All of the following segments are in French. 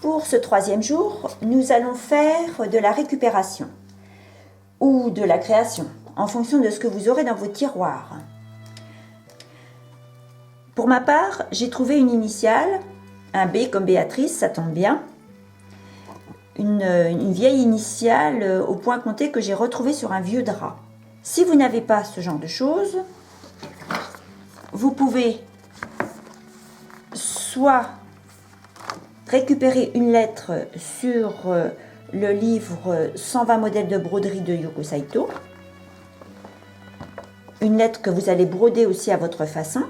Pour ce troisième jour, nous allons faire de la récupération ou de la création, en fonction de ce que vous aurez dans vos tiroirs. Pour ma part, j'ai trouvé une initiale, un B comme Béatrice, ça tombe bien. Une vieille initiale au point compté que j'ai retrouvée sur un vieux drap. Si vous n'avez pas ce genre de choses, vous pouvez soit récupérer une lettre sur le livre 120 modèles de broderie de Yoko Saito, une lettre que vous allez broder aussi à votre façon,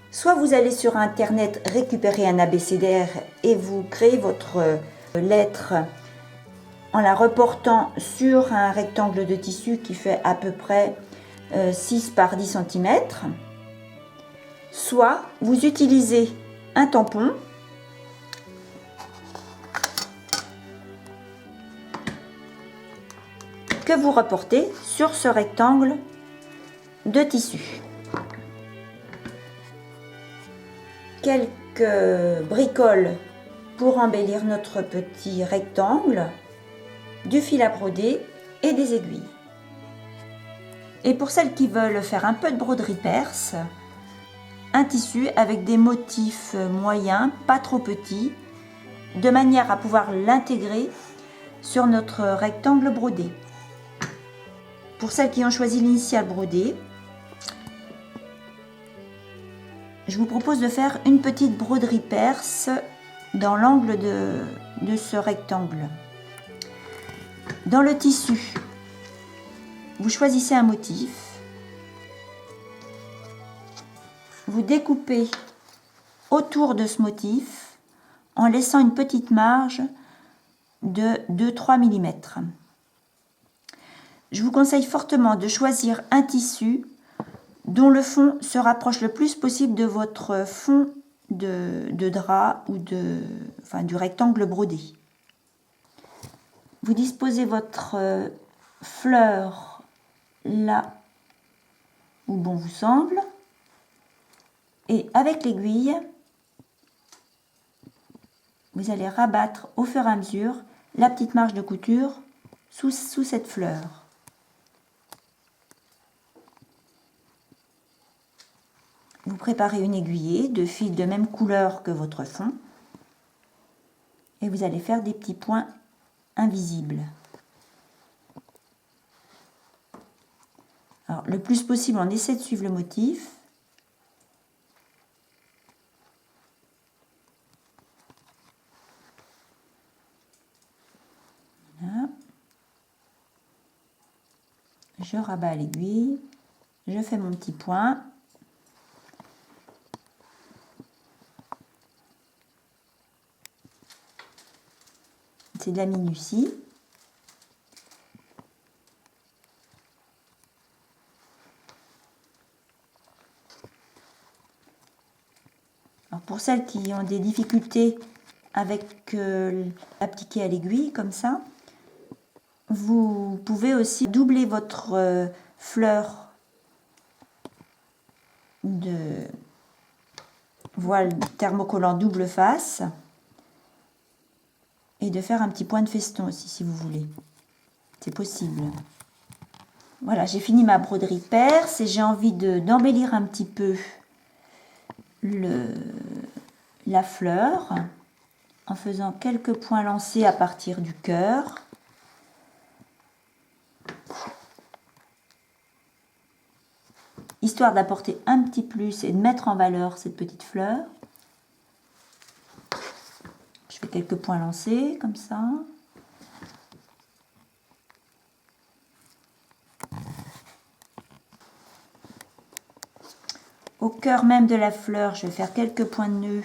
soit vous allez sur internet récupérer un abécédaire et vous créez votre lettre en la reportant sur un rectangle de tissu qui fait à peu près 6 par 10 cm. Soit vous utilisez un tampon que vous reportez sur ce rectangle de tissu. Quelques bricoles pour embellir notre petit rectangle, du fil à broder et des aiguilles. Et pour celles qui veulent faire un peu de broderie perse, un tissu avec des motifs moyens, pas trop petits, de manière à pouvoir l'intégrer sur notre rectangle brodé. Pour celles qui ont choisi l'initiale brodée, je vous propose de faire une petite broderie perse dans l'angle de ce rectangle. Dans le tissu, vous choisissez un motif, vous découpez autour de ce motif en laissant une petite marge de 2-3 mm. Je vous conseille fortement de choisir un tissu dont le fond se rapproche le plus possible de votre fond de drap ou du rectangle brodé. Vous disposez votre fleur là où bon vous semble et avec l'aiguille, vous allez rabattre au fur et à mesure la petite marge de couture sous cette fleur. Vous préparez une aiguillée de fil de même couleur que votre fond et vous allez faire des petits points invisibles. Alors, le plus possible, on essaie de suivre le motif. Voilà. Je rabats l'aiguille, je fais mon petit point. C'est de la minutie. Alors pour celles qui ont des difficultés avec l'appliquer à l'aiguille comme ça, vous pouvez aussi doubler votre fleur de voile thermocollant double face et de faire un petit point de feston aussi si vous voulez. C'est possible. Voilà, j'ai fini ma broderie perse et j'ai envie d'embellir un petit peu la fleur en faisant quelques points lancés à partir du cœur. Histoire d'apporter un petit plus et de mettre en valeur cette petite fleur. Je fais quelques points lancés comme ça. Au cœur même de la fleur, je vais faire quelques points de nœud.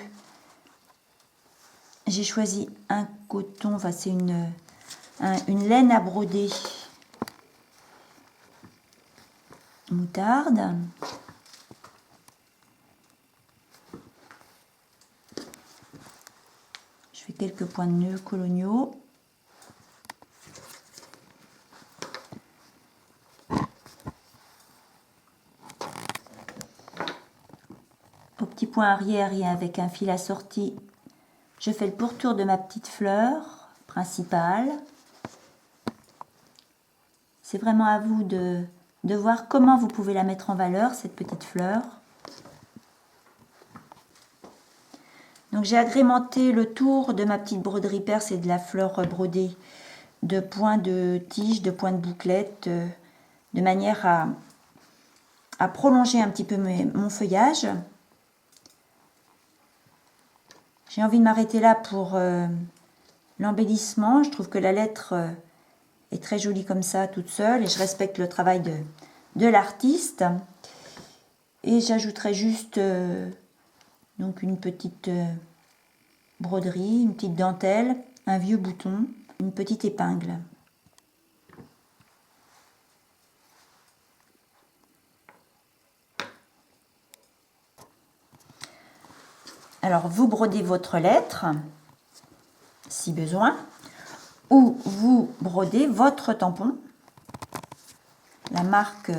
J'ai choisi un coton, enfin c'est une laine à broder moutarde. Je fais quelques points de nœud coloniaux. Au petit point arrière et avec un fil assorti, Je fais le pourtour de ma petite fleur principale. C'est vraiment à vous de voir comment vous pouvez la mettre en valeur, cette petite fleur. Donc j'ai agrémenté le tour de ma petite broderie perse et de la fleur brodée de points de tige, de points de bouclette, de manière à prolonger un petit peu mon feuillage. J'ai envie de m'arrêter là pour l'embellissement. Je trouve que la lettre est très jolie comme ça, toute seule, et je respecte le travail de l'artiste. Et j'ajouterai juste donc une petite broderie, une petite dentelle, un vieux bouton, une petite épingle. Alors, vous brodez votre lettre, si besoin, ou vous brodez votre tampon, la marque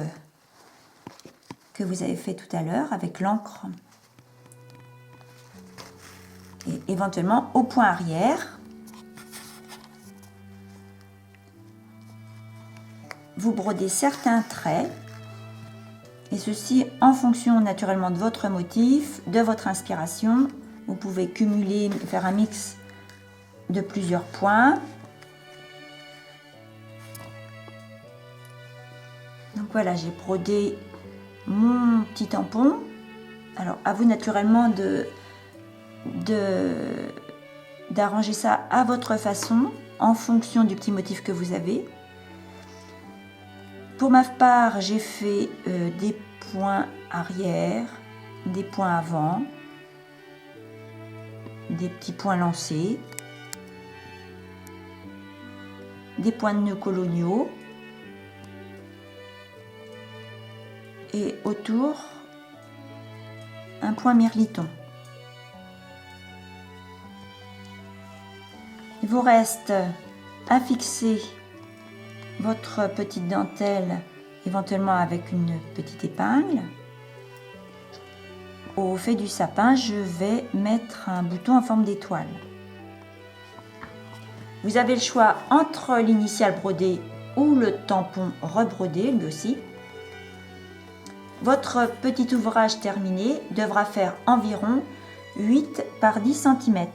que vous avez fait tout à l'heure avec l'encre. Et éventuellement au point arrière, vous brodez certains traits, et ceci en fonction naturellement de votre motif, de votre inspiration. Vous pouvez cumuler, faire un mix de plusieurs points. Donc voilà, j'ai brodé mon petit tampon. Alors à vous naturellement d'arranger ça à votre façon en fonction du petit motif que vous avez. Pour ma part, j'ai fait des points arrière, des points avant, des petits points lancés, des points de nœuds coloniaux et autour un point mirliton. Il vous reste à fixer votre petite dentelle, éventuellement avec une petite épingle. Au fait du sapin, je vais mettre un bouton en forme d'étoile. Vous avez le choix entre l'initiale brodée ou le tampon rebrodé, lui aussi. Votre petit ouvrage terminé devra faire environ 8 par 10 cm.